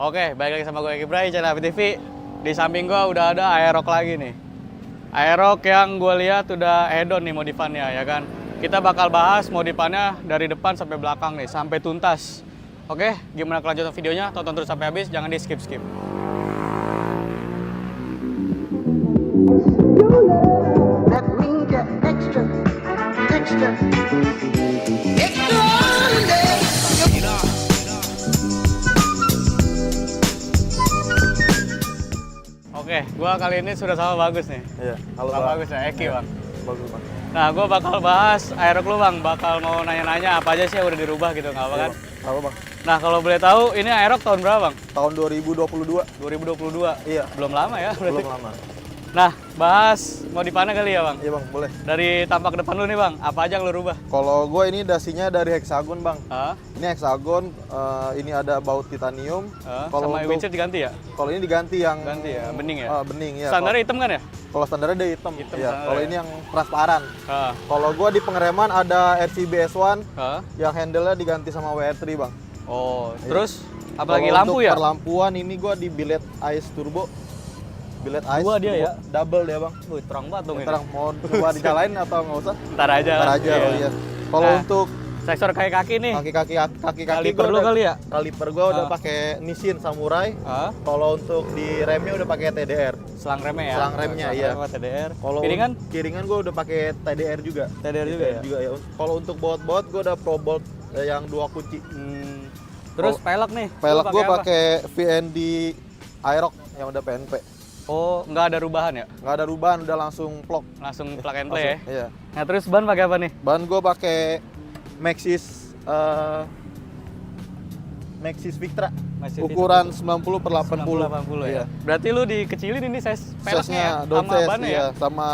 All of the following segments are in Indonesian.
Oke, balik lagi sama gue Kibray, channel APTV. Di samping gue udah ada Aerox lagi nih. Aerox yang gue lihat udah hedon nih modifannya, ya kan. Kita bakal bahas modifannya dari depan sampai belakang nih, sampai tuntas. Oke, gimana kelanjutan videonya? Tonton terus sampai habis, jangan di skip-skip. That means you're extra. Oke, gua kali ini sudah sama Bagus nih. Iya, halo Bang Bang. Bagus ya, Eki Iya, Bang. Bagus Bang. Nah, gua bakal bahas Aerox lu Bang, bakal mau nanya-nanya apa aja sih yang udah dirubah gitu, nggak apa kan? Halo Bang. Nah, kalau boleh tahu ini Aerox tahun berapa Bang? Tahun 2022. 2022? Iya. Belum lama ya? Berarti. Belum lama. Nah, bahas modifannya kali ya Bang? Iya Bang, boleh. Dari tampak depan lu nih Bang, apa aja yang lu rubah? Kalau gue ini dasinya dari hexagon Bang. Hah? Ini hexagon, ini ada baut titanium. Sama windshield diganti ya? Kalau ini diganti yang Ganti ya, bening ya? Bening ya. Standarnya hitam kan ya? Kalau standarnya dia hitam. Hitam Iya. standar Kalau ya? ini yang transparan. Hah? Kalau gue di pengereman ada RCB S1 Hah? yang handle-nya diganti sama WR3 Bang. Oh, Iya. terus apalagi Kalau lampu untuk ya? perlampuan ini gue di billet ice turbo. Billet ice. Dua dia turbo. ya? Double dia Bang. Wih, terang banget dong ini. Terang mau coba dicalain atau nggak usah? Ntar aja. Ntar aja. Iya. Oh iya. Kalau Nah, untuk Sektor kaki-kaki nih. kaki-kaki Kaliper gua lu udah- kali ya? Kaliper gua udah pakai Nissin Samurai. Hah? Kalau untuk di remnya udah pakai TDR. Selang remnya ya? Selang remnya, iya. Rem TDR. Kalau Piringan? Kiringan gua udah pakai TDR juga. TDR juga ya? Juga ya. Kalau untuk baut-baut gua udah Pro Bolt yang 2 kunci. Terus pelek nih? lu Pelek gua apa? pakai VND Aerox yang udah PNP. Oh, nggak ada rubahan ya? Nggak ada rubahan, udah langsung plug. Langsung plug and play ya? Iya. Nah, terus ban pakai apa nih? Ban gua pakai Maxxis Victra. Masih Ukuran 90/80. 80 ya? Iya. Berarti lu dikecilin ini size peleknya ya? Size-nya Sama downsize, bannya iya. ya? Sama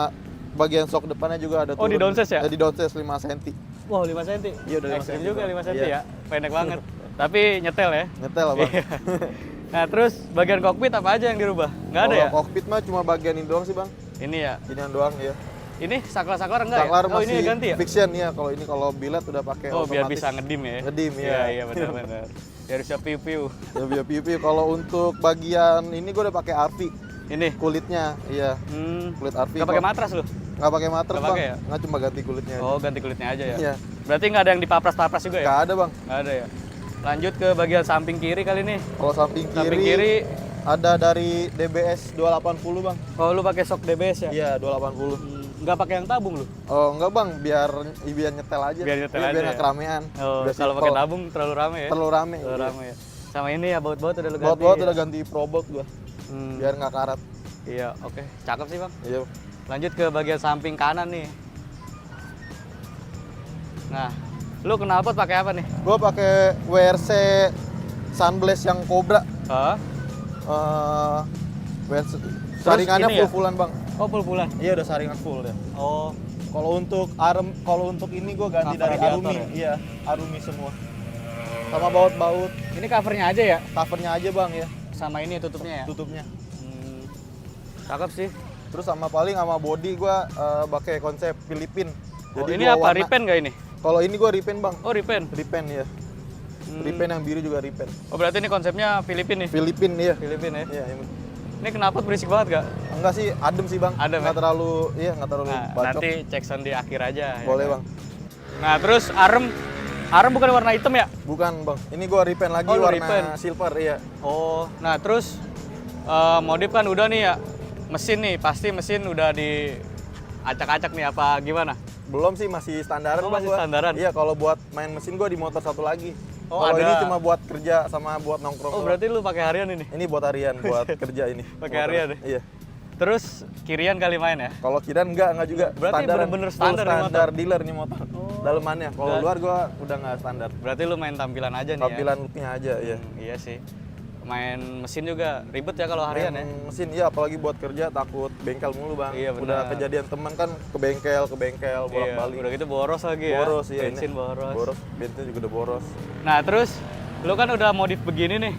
bagian sok depannya juga ada Oh, di downsize ya? Di downsize 5 cm. Wow, 5 cm? Iya, udah 5 Ekstrim cm, juga Bang. 5 cm Iya. ya? Pendek banget. Tapi nyetel ya? Nyetel lah Bang. Iya. Nah, terus bagian kokpit apa aja yang dirubah? Nggak ada Kalau ya? kokpit mah cuma bagian ini doang sih Bang. Ini ya? Inian doang ya. Ini saklar-saklar enggak Saklar ya? Oh, masih ini ganti ya? fiction ya. Kalau ini kalau billet udah pakai Oh, biar otomatis. bisa ngedim ya? Ngedim, ya. Iya, iya benar-benar. Biar bisa piu-piu. Ya biar pipi. Kalau untuk bagian ini gua udah pakai RV Ini? kulitnya, iya. Kulit RV. Nggak pakai matras lu? Nggak pakai matras Nggak Bang. pakai ya? Nggak, cuma ganti kulitnya aja. Oh, ganti kulitnya aja ya? Iya. Berarti nggak ada yang dipapras-papras juga ya? Nggak ada Bang. Nggak ada ya? Lanjut ke bagian samping kiri kali nih. Kalau samping Samping kiri, ada dari DBS 280 Bang. oh lu pakai shock DBS ya? Iya 280. Nggak pakai yang tabung lu? Oh enggak Bang, biar nyetel aja. Biar nyetel Iya, aja biar ya? nggak keramaian. Oh, Biar kalau simple. pakai tabung terlalu rame ya? Terlalu rame. Terlalu Iya. rame ya? Sama ini ya, baut-baut udah lu ganti Baut-baut ya? udah ganti Pro Bolt gua. Biar nggak karat. Iya, oke. Cakep sih Bang. Iya. Lanjut ke bagian samping kanan nih. Nah, lu knalpot pakai apa nih? Gua pakai WRC Sunblast yang Cobra. Hah? WRC saringannya ini ya? full-fullan Bang. Oh, full-fullan. Iya udah saringan full ya. Oh, Kalau untuk ini gua ganti Cover dari radiator Arumi. ya? Iya, Arumi semua. Sama baut-baut ini covernya aja ya? covernya aja Bang ya, Sama ini tutupnya ya? tutupnya. Cakep sih. Terus sama paling sama body gua pakai konsep Filipin. Oh, Jadi ini dua apa? warna. Repaint nggak ini? Kalau ini gua repaint Bang. Oh, repaint. Repaint ya. Repaint yang biru juga repaint. Oh, berarti ini konsepnya Filipin nih? Filipin ya. Filipin ya? Iya, Ini knalpot berisik banget gak? enggak sih, adem sih Bang. Adem Nggak ya? terlalu, iya nggak terlalu Nah, bacok. nanti cek sound di akhir aja. Boleh ya kan? Bang. Nah, terus arem bukan warna hitam ya? Bukan Bang, ini gua repaint lagi Oh, lu warna repaint. silver iya. Oh, nah terus modif kan udah nih ya. Mesin nih, pasti mesin udah di acak-acak nih apa gimana? Belum sih, masih standaran Oh, Bang masih gua. standaran? Iya, kalau buat main mesin gua di motor satu lagi. Oh, Kalau ada. ini cuma buat kerja sama buat nongkrong. Oh, doang. berarti lu pakai harian ini? Ini buat harian, buat kerja ini. Pakai Motor. harian ya? Iya. Terus kirian kali main ya? Kalau kirian enggak juga. Berarti Standaran. bener-bener Full standar nih motor? standar dealer nih motor. Dalemannya. Kalau Dan- luar gua udah nggak standar. Berarti lu main tampilan aja nih Tampilan looknya aja ya? ya. Iya sih. Main mesin juga ribet ya kalau harian ya? Mesin iya, apalagi buat kerja takut bengkel mulu Bang. Iya, Udah benar. kejadian teman kan ke bengkel bolak-balik. Udah gitu boros lagi ya? Boros iya Bensin ini. boros. Bensin juga udah boros. Nah terus, lu kan udah modif begini nih.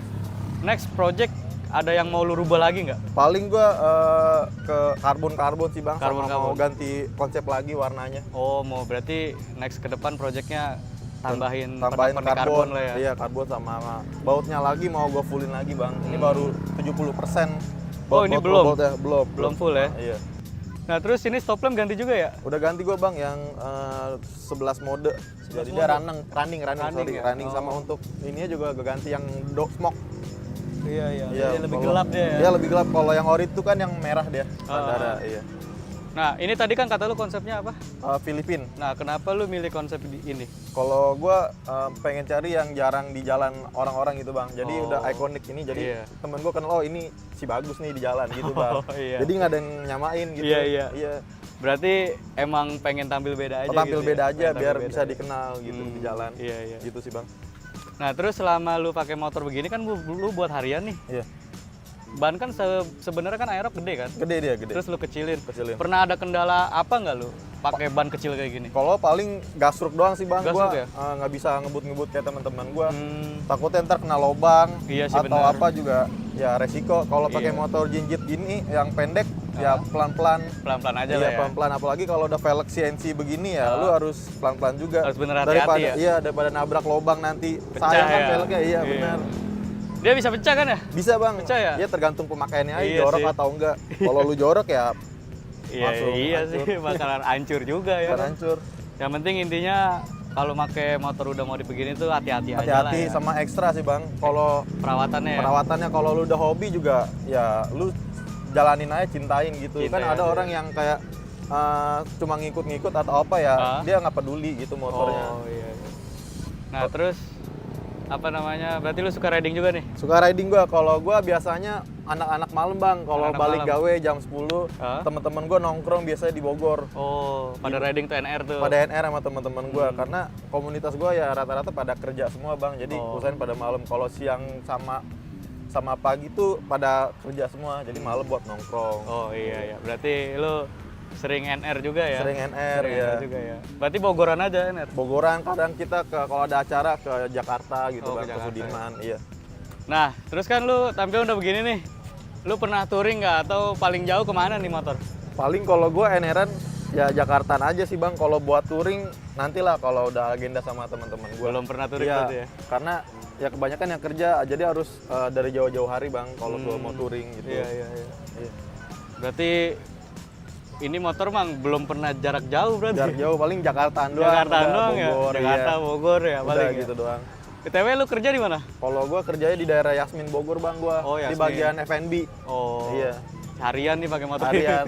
Next project ada yang mau lu rubah lagi nggak? Paling gua ke karbon sih Bang, Karbon. sama mau ganti konsep lagi warnanya. Oh, mau berarti next ke depan projectnya tambahin tambahin pernak-pernik karbon lah ya. Iya, karbon sama bautnya lagi mau gue fullin lagi bang. Ini baru 70%. Oh, ini belum? Bautnya Belum full ya? Iya. Nah terus ini stop lamp ganti juga ya? Udah ganti gue bang yang 11 mode. Jadi dia running ya? sama untuk ininya juga gue ganti yang smoke. Iya. Iya, Jadi lebih kalau- gelap dia ya? Iya lebih gelap. Kalau yang ori itu kan yang merah dia. Bandara, iya. Nah ini tadi kan kata lu konsepnya apa? Filipin. Nah kenapa lu milih konsep ini? Kalau gue pengen cari yang jarang di jalan orang-orang gitu bang. Jadi Oh. udah ikonik ini. Jadi Iya. temen gue kenal, oh ini si bagus nih di jalan gitu bang. Oh, iya. Jadi nggak ada yang nyamain gitu. Iya. Berarti emang pengen tampil beda aja Tampil gitu beda ya? aja Pengen biar tampil bisa beda. dikenal gitu di jalan. Iya. Gitu sih bang. Nah terus selama lu pakai motor begini kan lu buat harian nih. Iya. Ban kan sebenarnya kan Aerox gede kan? Gede dia, gede. Terus lu kecilin. Kecilin. Pernah ada kendala apa nggak lu pakai ban kecil kayak gini? Kalau paling gasruk doang sih bang, Gasruk gua ya? nggak bisa ngebut-ngebut kayak teman-teman gua. Hmm, Takutnya ntar kena lobang Iya sih, atau benar. apa juga ya resiko. Kalau pakai Iya. motor jinjit gini yang pendek ya pelan-pelan. pelan-pelan aja Iya lah ya. pelan-pelan, apalagi kalau udah velg CNC begini ya, lu harus pelan-pelan juga. Harus bener hati-hati daripada, ya? Iya, daripada nabrak lobang nanti. Pecah Sayang kan ya? velgnya, iya benar. Dia bisa pecah kan ya? Bisa bang, Pecah ya? Dia tergantung pemakaiannya aja, Iya jorok sih. atau enggak. Kalau lu jorok ya Masuk, Iya hancur. sih, bakalan hancur juga ya. akan kan? hancur. Yang penting intinya kalau pakai motor udah mau begini tuh hati-hati aja lah Hati-hati ya. sama ekstra sih bang. Kalau Perawatannya ya. perawatannya, kalau lu udah hobi juga ya lu jalanin aja, cintain gitu. Cintai Kan ada aja. orang yang kayak cuma ngikut-ngikut atau apa ya, Ah. dia nggak peduli gitu motornya. Oh iya. Nah terus apa namanya? Berarti lu suka riding juga nih? Suka riding gua. Kalau gua biasanya anak-anak malam bang. Kalau Anak-anak balik malam. gawe jam 10, Hah? teman-teman gua nongkrong biasanya di Bogor. Oh, pada riding tuh NR tuh. Pada NR sama teman-teman gua, karena komunitas gua ya rata-rata pada kerja semua bang. Jadi Oh. usahain pada malam. Kalau siang sama pagi tuh pada kerja semua. Jadi malam buat nongkrong. Oh iya. Berarti lu sering NR juga ya? Sering NR, Sering ya. NR juga ya. Berarti Bogoran aja NR. Bogoran, kadang kita kalau ada acara ke Jakarta gitu Oh, bang, ke ke Jakarta, Sudirman. Iya. Nah, terus kan lu tampil udah begini nih. Lu pernah touring nggak atau paling jauh kemana nih motor? Paling kalau gua NR-an ya Jakartaan aja sih bang. Kalau buat touring nantilah kalau udah agenda sama teman-teman gua. Belum pernah touring Iya, berarti ya? karena ya kebanyakan yang kerja, jadi harus dari jauh-jauh hari bang kalau gua mau touring gitu. Iya. Iya. Berarti ini motor mang belum pernah jarak jauh berarti. Jarak jauh paling Jakartaan doang. Jakarta udah doang ya. Bogor, Jakarta, iya. Bogor ya Udah paling ya? gitu doang. BTW lu kerja di mana? Kalau gua kerjanya di daerah Yasmin Bogor bang, gua Oh, di Yasmin. bagian F&B. Oh. Iya. Harian nih pakai motor. Harian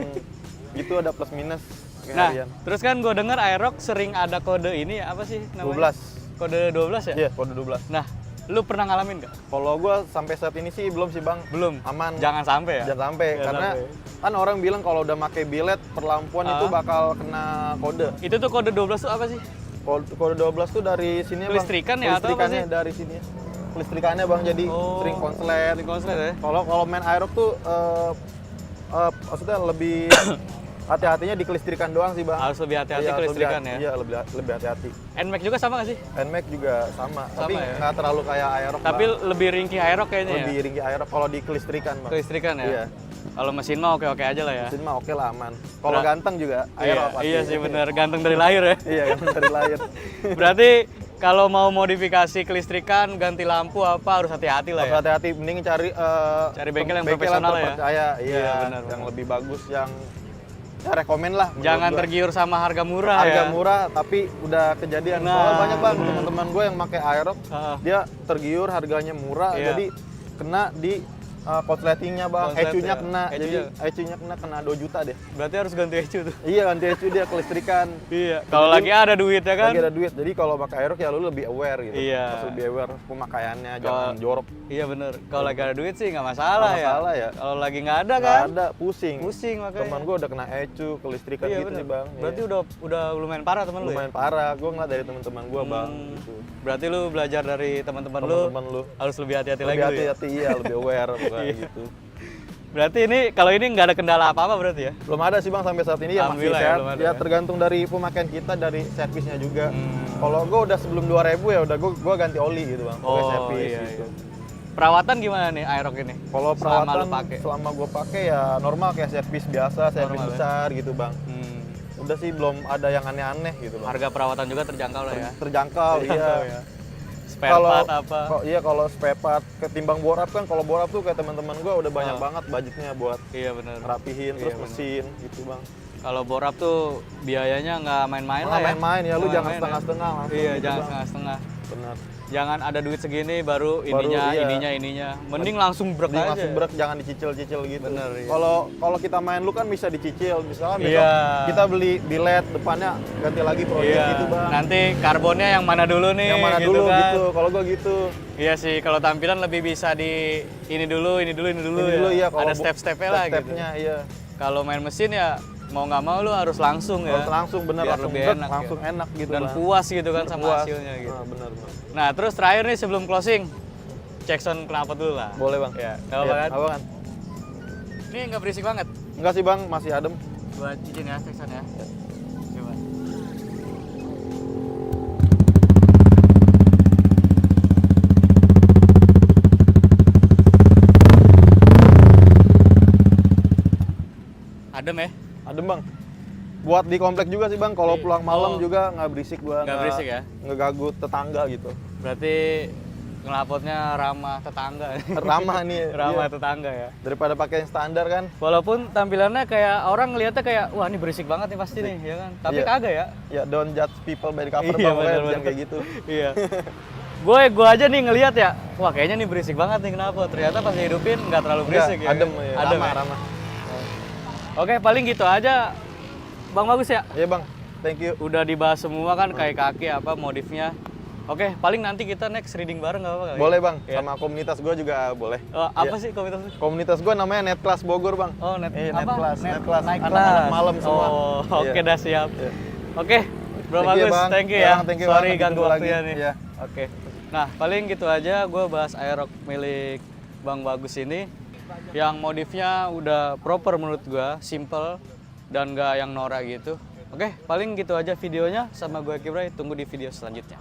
gitu ada plus minus. Kayak Nah, harian. terus kan gue dengar Aerox sering ada kode ini apa sih namanya? 12. Kode 12 ya? Iya, kode 12. Nah, lu pernah ngalamin nggak? Kalau gua sampai saat ini sih belum sih bang. Belum. Aman. Jangan sampai ya. Jangan sampai, Jangan karena sampai. kan orang bilang kalau udah pakai bilet perlampuan itu bakal kena kode. Itu tuh kode 12 tuh apa sih? Kode 12 tuh dari sini bang. Kelistrikan ya, atau apa Kelistrikannya sih? dari sini. Kelistrikannya bang, jadi Oh. sering konslet. Sering konslet ya? Kalau main Aerox tuh maksudnya lebih hati-hatinya di kelistrikan doang sih bang. Harus lebih hati-hati Iya, kelistrikan ya? Iya, lebih hati-hati. NMAX juga sama nggak sih? NMAX juga sama, tapi ya? nggak terlalu kayak Aerox. Tapi Bang. lebih ringkih Aerox kayaknya lebih ya? ringgi Aerox kalau di kelistrikan bang. Kelistrikan ya? Iya. Kalau mesin mah oke-oke aja lah ya? Mesin mah oke lah, aman. Kalau Berat. ganteng juga Aerox pasti. Iya sih bener, ganteng dari lahir ya? Iya, ganteng dari lahir. Berarti kalau mau modifikasi kelistrikan, ganti lampu apa harus hati-hati lah ya? Hati-hati, mending cari bengkel yang profesional ya? terpercaya, iya, Iya, benar, yang benar. lebih bagus, yang ya rekomen lah. menurut Jangan gua. tergiur sama harga murah Harga ya? murah tapi udah kejadian. Nah. Soalnya banyak bang teman-teman gue yang pakai Aerox, Ah. dia tergiur harganya murah, Iya. jadi kena di konsletingnya bang, Konslet ECU-nya ya. kena, jadi ECU-nya. ECU-nya kena 2 juta deh. Berarti harus ganti ECU tuh? Iya, ganti ECU dia kelistrikan. Iya. Kalau lagi ada duit ya kan? Lagi ada duit, jadi kalau pakai Aerox ya lu lebih aware gitu. Iya. Harus lebih aware pemakaiannya, jangan jorok. Iya bener. Kalau lagi ada duit sih nggak masalah, Nggak masalah ya. Kalau lagi nggak ada Nggak kan? ada, pusing. Pusing makanya. Teman gue udah kena ECU, kelistrikan Iya gitu bener. sih bang. Berarti Iya. udah lumayan parah temen lu ya? Lumayan parah, gue ngeliat dari teman-teman gue bang. Hmm. Gitu. Berarti lu belajar dari teman-teman lu, Teman-teman lu. harus lebih hati-hati lagi Lebih lu ya? hati-hati, iya, lebih aware pokoknya Iya. gitu. Berarti ini kalau ini nggak ada kendala apa-apa berarti ya? Belum ada sih bang sampai saat ini ya, masih Alhamdulillah ya, sehat. belum ada Ya, ya. tergantung dari pemakaian kita, dari servisnya juga. Hmm. Kalau gue udah sebelum 2000 ya udah gue ganti oli gitu bang, pakai Oh servis iya, gitu. iya. Perawatan gimana nih Aerox ini? Kalau Selama perawatan lu pakai? selama gue pakai ya normal kayak servis biasa, servis Normal ya? besar gitu bang. Hmm. Udah sih belum ada yang aneh-aneh gitu Bang. Harga perawatan juga terjangkau lah ya. Terjangkau, iya. Terjangkau ya. Spare part apa? Iya kalau spare part ketimbang bore up kan, kalau bore up tuh kayak teman-teman gua udah banyak banget budgetnya buat Iya benar. rapihin terus Iya, bener. mesin gitu Bang. Kalau bore up tuh biayanya nggak main-main lah Nggak ya. main-main ya, lu Nggak jangan main-main ya. setengah-setengah langsung Iya, gitu, jangan Bang. setengah-setengah. Benar. Jangan ada duit segini baru ininya, iya. ininya. Mending langsung brek Jadi aja. langsung brek, jangan dicicil-cicil gitu. Bener, iya. Kalau kita main lu kan bisa dicicil, misalkan besok Iya. kita beli di LED depannya ganti lagi proyek Iya. gitu Bang. Nanti karbonnya yang mana dulu nih? Yang mana gitu dulu kan. gitu. Kalau gua gitu. Iya sih, kalau tampilan lebih bisa di ini dulu Ini ya. dulu ya. Kalau Ada step-stepnya lah gitu. Step-stepnya iya. Kalau main mesin ya mau nggak mau lu harus langsung ya. Harus langsung bener, Biar langsung lebih brek, enak langsung ya. enak gitu Dan Bang. puas gitu kan sama Puas. hasilnya gitu. Nah, bener. Nah, terus terakhir nih sebelum closing, cek sound knalpot dulu lah. Boleh Bang. Ya, nggak apa-apa kan? Apa kan? Ini nggak berisik banget. Enggak sih Bang, masih adem. Buat cicin ya, cek sound ya. Coba. Adem ya? Adem Bang. Buat di komplek juga sih Bang, kalau Iya. pulang malam Oh. juga nggak berisik gua. Nggak berisik ya? Ngeganggu tetangga gitu. Berarti knalpotnya ramah tetangga. Ramah nih. Ramah iya. tetangga ya. Daripada pakai yang standar kan. Walaupun tampilannya kayak orang ngelihatnya kayak wah ini berisik banget nih pasti nih, ya kan? Tapi Iya. kagak ya. Ya don't judge people by the cover Iya, Bang, pokoknya bener-bener. jangan kayak gitu. Iya. Gue aja nih ngelihat ya, wah kayaknya nih berisik banget nih knalpot. Ternyata pas dihidupin nggak terlalu berisik ya. Adem, kan? ya. Adem Ramah, ya? ramah. Oke, paling gitu aja. Bang Bagus ya. Iya Bang, thank you. Udah dibahas semua kan kayak kaki apa modifnya. Oke, paling nanti kita next reading bareng nggak apa-apa kali? Boleh Bang, Iya. sama komunitas gua juga boleh. Apa Iya. sih komunitasnya? Komunitas gua namanya Net Class Bogor Bang. Oh, net Net apa? Class, Net Class. Night Anak-anak class. malam semua. Oh, oke Iya. dah siap. Iya. Oke, Bro Thank you, Bagus, Bang. thank you Ya, ya. Bang, thank you, Sorry Bang. ganggu Ditunggu waktunya lagi. nih. Iya. Oke. Nah, paling gitu aja gue bahas Aerox milik Bang Bagus ini. Yang modifnya udah proper menurut gue, simple dan gak yang norak gitu. Oke, paling gitu aja videonya sama gue Kibray. Tunggu di video selanjutnya.